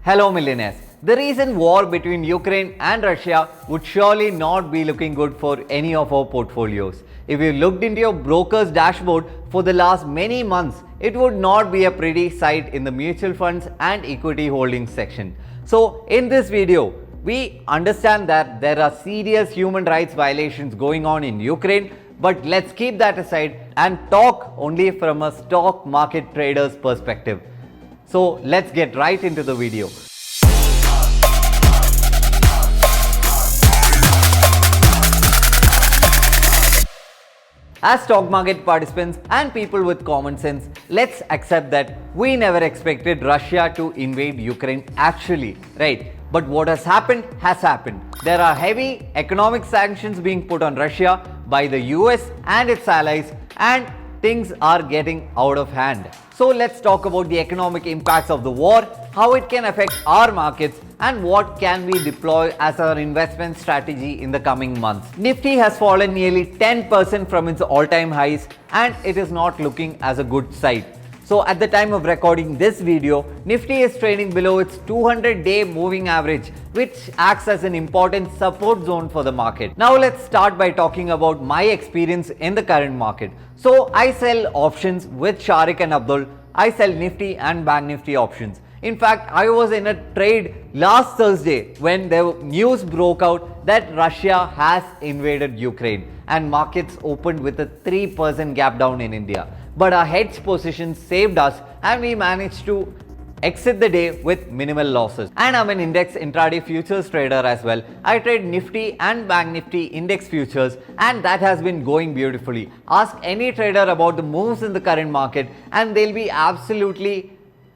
Hello millionaires. The recent war between Ukraine and Russia would surely not be looking good for any of our portfolios. If you looked into your broker's dashboard for the last many months, it would not be a pretty sight in the mutual funds and equity holdings section. So in this video, we understand that there are serious human rights violations going on in Ukraine, but let's keep that aside and talk only from a stock market trader's perspective. So let's get right into the video. As stock market participants and people with common sense, let's accept that we never expected Russia to invade Ukraine actually, right? But what has happened has happened. There are heavy economic sanctions being put on Russia by the US and its allies, and things are getting out of hand. So let's talk about the economic impacts of the war, how it can affect our markets, and what can we deploy as our investment strategy in the coming months. Nifty has fallen nearly 10% from its all-time highs, and it is not looking as a good sight. So at the time of recording this video, Nifty is trading below its 200-day moving average, which acts as an important support zone for the market. Now let's start by talking about my experience in the current market. So I sell options with Sharique and Abdul. I sell Nifty and Bank Nifty options. In fact, I was in a trade last Thursday when the news broke out that Russia has invaded Ukraine and markets opened with a 3% gap down in India. But our hedge position saved us and we managed to exit the day with minimal losses. And I'm an index intraday futures trader as well. I trade Nifty and Bank Nifty index futures, and that has been going beautifully. Ask any trader about the moves in the current market and they'll be absolutely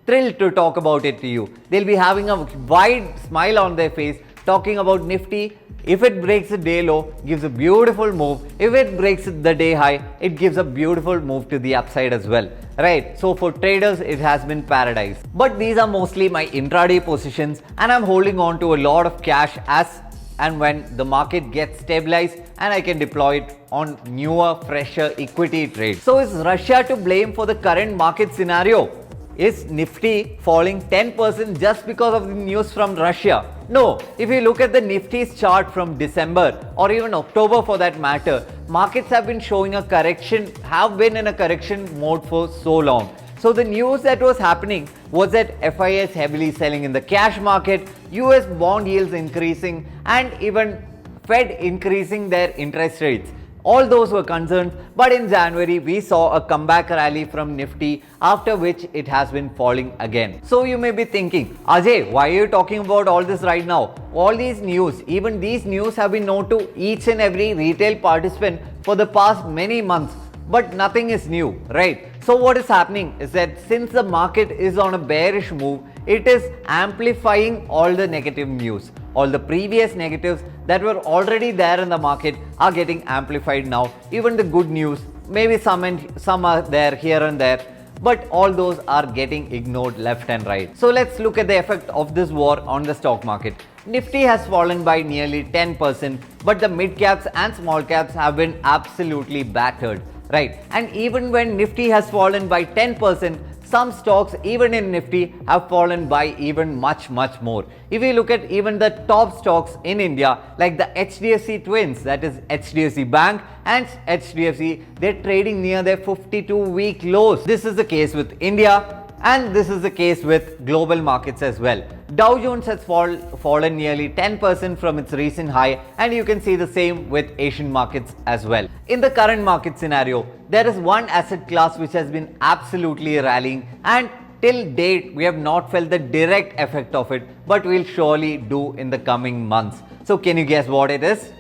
thrilled to talk about it to you. They'll be having a wide smile on their face talking about Nifty. If it breaks the day low, gives a beautiful move. If it breaks the day high, it gives a beautiful move to the upside as well. Right, so for traders, it has been paradise. But these are mostly my intraday positions, and I'm holding on to a lot of cash as and when the market gets stabilized and I can deploy it on newer, fresher equity trades. So is Russia to blame for the current market scenario? Is Nifty falling 10% just because of the news from Russia? No, if you look at the Nifty's chart from December or even October for that matter, markets have been showing a correction, have been in a correction mode for so long. So the news that was happening was that FIS heavily selling in the cash market, US bond yields increasing, and even Fed increasing their interest rates. All those were concerns, but in January we saw a comeback rally from Nifty, after which it has been falling again. So you may be thinking, Ajay, why are you talking about all this right now? All these news, even these news have been known to each and every retail participant for the past many months, but nothing is new, right? So what is happening is that since the market is on a bearish move, it is amplifying all the negative news. All the previous negatives that were already there in the market are getting amplified now. Even the good news, maybe some are there here and there, but all those are getting ignored left and right. So let's look at the effect of this war on the stock market. Nifty has fallen by nearly 10%, but the mid caps and small caps have been absolutely battered, right? And even when Nifty has fallen by 10%, some stocks even in Nifty have fallen by even much more. If you look at even the top stocks in India, like the HDFC twins, that is HDFC Bank and HDFC, they're trading near their 52-week lows. This is the case with India, and this is the case with global markets as well. Dow Jones has fallen nearly 10% from its recent high, and you can see the same with Asian markets as well. In the current market scenario, there is one asset class which has been absolutely rallying, and till date we have not felt the direct effect of it, but we'll surely do in the coming months. So can you guess what it is?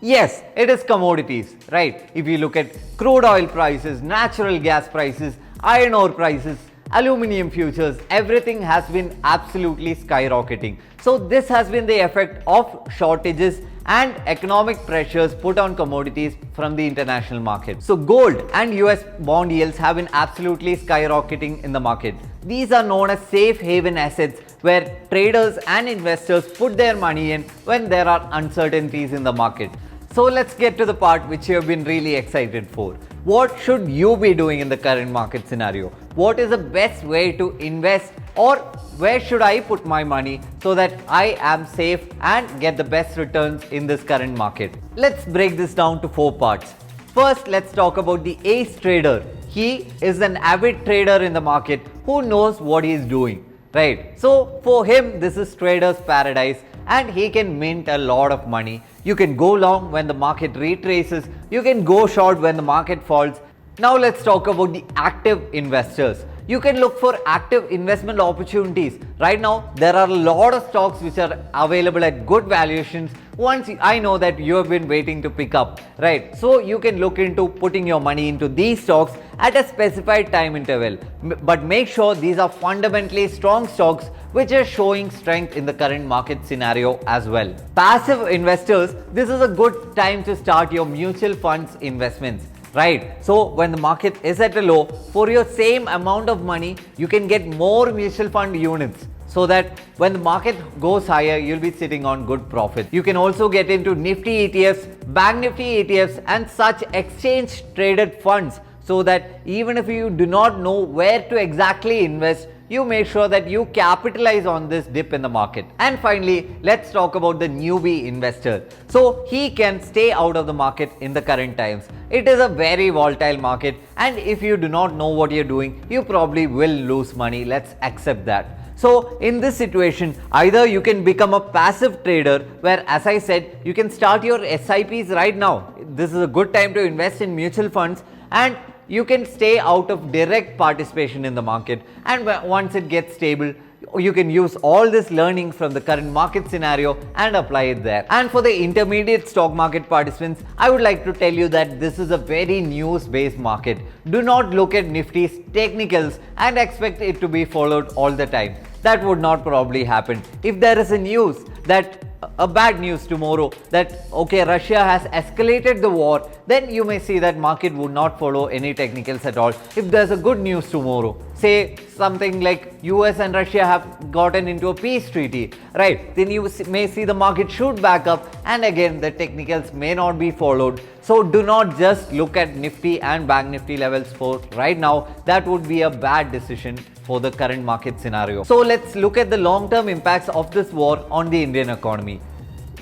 Yes, it is commodities, right? If you look at crude oil prices, natural gas prices, iron ore prices, aluminum futures, everything has been absolutely skyrocketing. So this has been the effect of shortages and economic pressures put on commodities from the international market. So gold and US bond yields have been absolutely skyrocketing in the market. These are known as safe haven assets where traders and investors put their money in when there are uncertainties in the market. So let's get to the part which you have been really excited for. What should you be doing in the current market scenario? What is the best way to invest, or where should I put my money so that I am safe and get the best returns in this current market? Let's break this down to 4 parts. First, let's talk about the ace trader. He is an avid trader in the market who knows what he is doing, right? So for him, this is trader's paradise and he can mint a lot of money. You can go long when the market retraces. You can go short when the market falls. Now let's talk about the active investors. You can look for active investment opportunities. Right now, there are a lot of stocks which are available at good valuations. I know that you have been waiting to pick up, right? So you can look into putting your money into these stocks at a specified time interval. But make sure these are fundamentally strong stocks which are showing strength in the current market scenario as well. Passive investors, this is a good time to start your mutual funds investments. Right, so when the market is at a low, for your same amount of money, you can get more mutual fund units, so that when the market goes higher, you'll be sitting on good profit. You can also get into Nifty ETFs, Bank Nifty ETFs and such exchange traded funds, so that even if you do not know where to exactly invest, you make sure that you capitalize on this dip in the market. And finally, let's talk about the newbie investor. So he can stay out of the market in the current times. It is a very volatile market, and if you do not know what you're doing, you probably will lose money. Let's accept that. So in this situation, either you can become a passive trader where, as I said, you can start your SIPs right now. This is a good time to invest in mutual funds, and you can stay out of direct participation in the market, and once it gets stable, you can use all this learning from the current market scenario and apply it there. And for the intermediate stock market participants, I would like to tell you that this is a very news-based market. Do not look at Nifty's technicals and expect it to be followed all the time. That would not probably happen. If there is a bad news tomorrow that okay, Russia has escalated the war, then you may see that market would not follow any technicals at all. If there's a good news tomorrow, say something like US and Russia have gotten into a peace treaty, right, then you may see the market shoot back up, and again the technicals may not be followed. So do not just look at Nifty and Bank Nifty levels for right now. That would be a bad decision for the current market scenario. So let's look at the long-term impacts of this war on the Indian economy.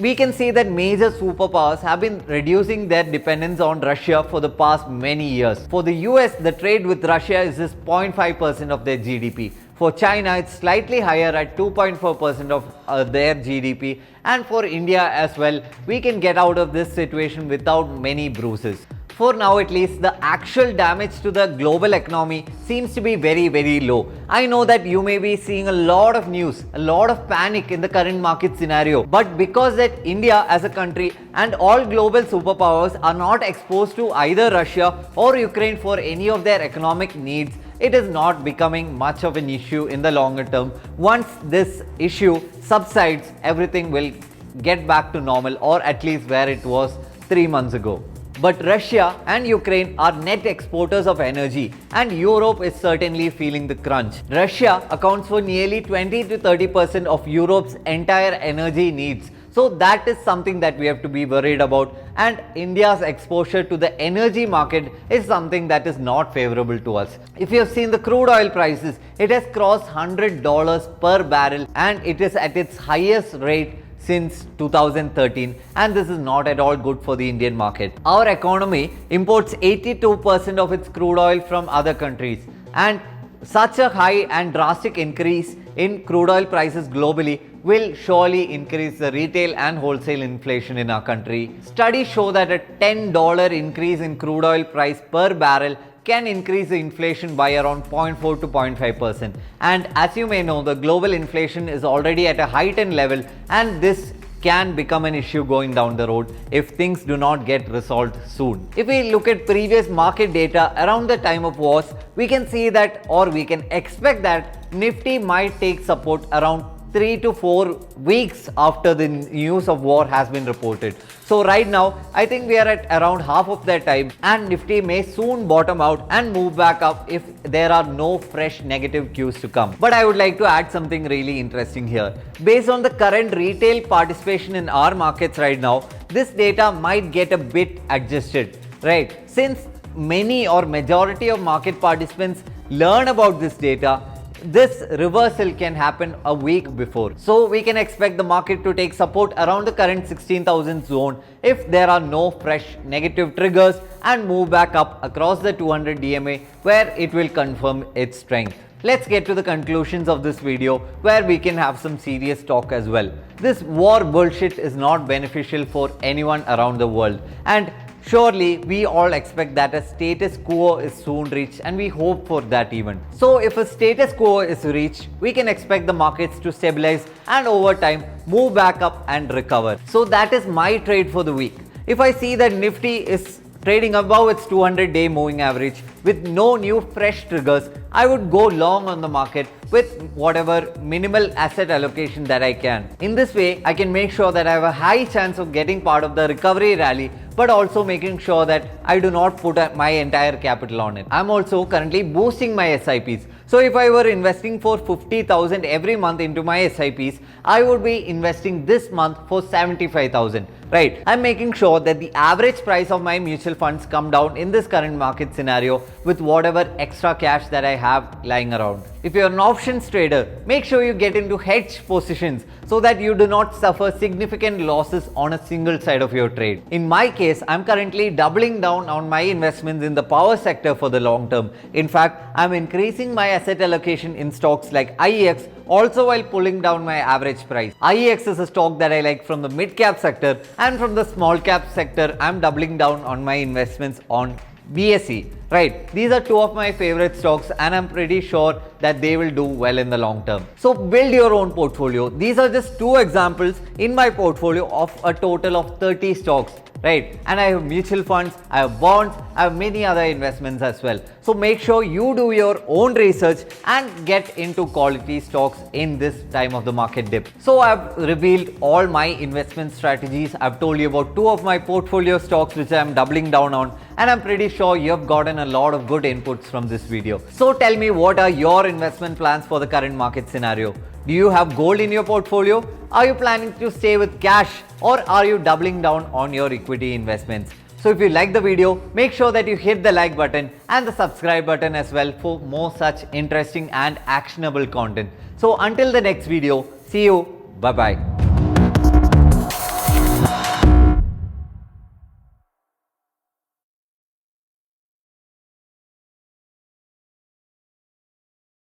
We can see that major superpowers have been reducing their dependence on Russia for the past many years. For the US, the trade with Russia is just 0.5% of their GDP. For China, it's slightly higher at 2.4% of their GDP. And for India as well, we can get out of this situation without many bruises. For now at least, the actual damage to the global economy seems to be very, very low. I know that you may be seeing a lot of news, a lot of panic in the current market scenario, but because that India as a country and all global superpowers are not exposed to either Russia or Ukraine for any of their economic needs, it is not becoming much of an issue in the longer term. Once this issue subsides, everything will get back to normal, or at least where it was 3 months ago. But Russia and Ukraine are net exporters of energy, and Europe is certainly feeling the crunch. Russia accounts for nearly 20 to 30% of Europe's entire energy needs. So that is something that we have to be worried about, and India's exposure to the energy market is something that is not favorable to us. If you have seen the crude oil prices, it has crossed $100 per barrel, and it is at its highest rate since 2013, and this is not at all good for the Indian market. Our economy imports 82% of its crude oil from other countries, and such a high and drastic increase in crude oil prices globally will surely increase the retail and wholesale inflation in our country. Studies show that a $10 increase in crude oil price per barrel can increase the inflation by around 0.4 to 0.5%. And as you may know, the global inflation is already at a heightened level, and this can become an issue going down the road if things do not get resolved soon. If we look at previous market data around the time of wars, we can see that, or we can expect that, Nifty might take support around 3 to 4 weeks after the news of war has been reported. So right now, I think we are at around half of that time, and Nifty may soon bottom out and move back up if there are no fresh negative cues to come. But I would like to add something really interesting here. Based on the current retail participation in our markets right now, this data might get a bit adjusted, right? Since many or majority of market participants learn about this data, this reversal can happen a week before. So we can expect the market to take support around the current 16,000 zone if there are no fresh negative triggers and move back up across the 200 DMA where it will confirm its strength. Let's get to the conclusions of this video where we can have some serious talk as well. This war bullshit is not beneficial for anyone around the world, and surely we all expect that a status quo is soon reached, and we hope for that even. So if a status quo is reached, we can expect the markets to stabilize and over time move back up and recover. So that is my trade for the week. If I see that Nifty is trading above its 200-day moving average with no new fresh triggers, I would go long on the market with whatever minimal asset allocation that I can. In this way, I can make sure that I have a high chance of getting part of the recovery rally, but also making sure that I do not put my entire capital on it. I'm also currently boosting my SIPs. So if I were investing for 50,000 every month into my SIPs, I would be investing this month for 75,000. Right? I'm making sure that the average price of my mutual funds come down in this current market scenario with whatever extra cash that I have lying around. If you're an options trader, make sure you get into hedge positions so that you do not suffer significant losses on a single side of your trade. In my case, I'm currently doubling down on my investments in the power sector for the long term. In fact, I'm increasing my asset allocation in stocks like IEX, also while pulling down my average price. IEX is a stock that I like from the mid cap sector, and from the small cap sector, I'm doubling down on my investments on BSE. Right, these are two of my favorite stocks, and I'm pretty sure that they will do well in the long term. So build your own portfolio. These are just two examples in my portfolio of a total of 30 stocks. Right, and I have mutual funds, I have bonds, I have many other investments as well. So make sure you do your own research and get into quality stocks in this time of the market dip. So I've revealed all my investment strategies. I've told you about two of my portfolio stocks which I'm doubling down on, and I'm pretty sure you've gotten a lot of good inputs from this video. So tell me, what are your investment plans for the current market scenario? Do you have gold in your portfolio? Are you planning to stay with cash, or are you doubling down on your equity investments? So if you like the video, make sure that you hit the like button and the subscribe button as well for more such interesting and actionable content. So until the next video, see you. Bye bye.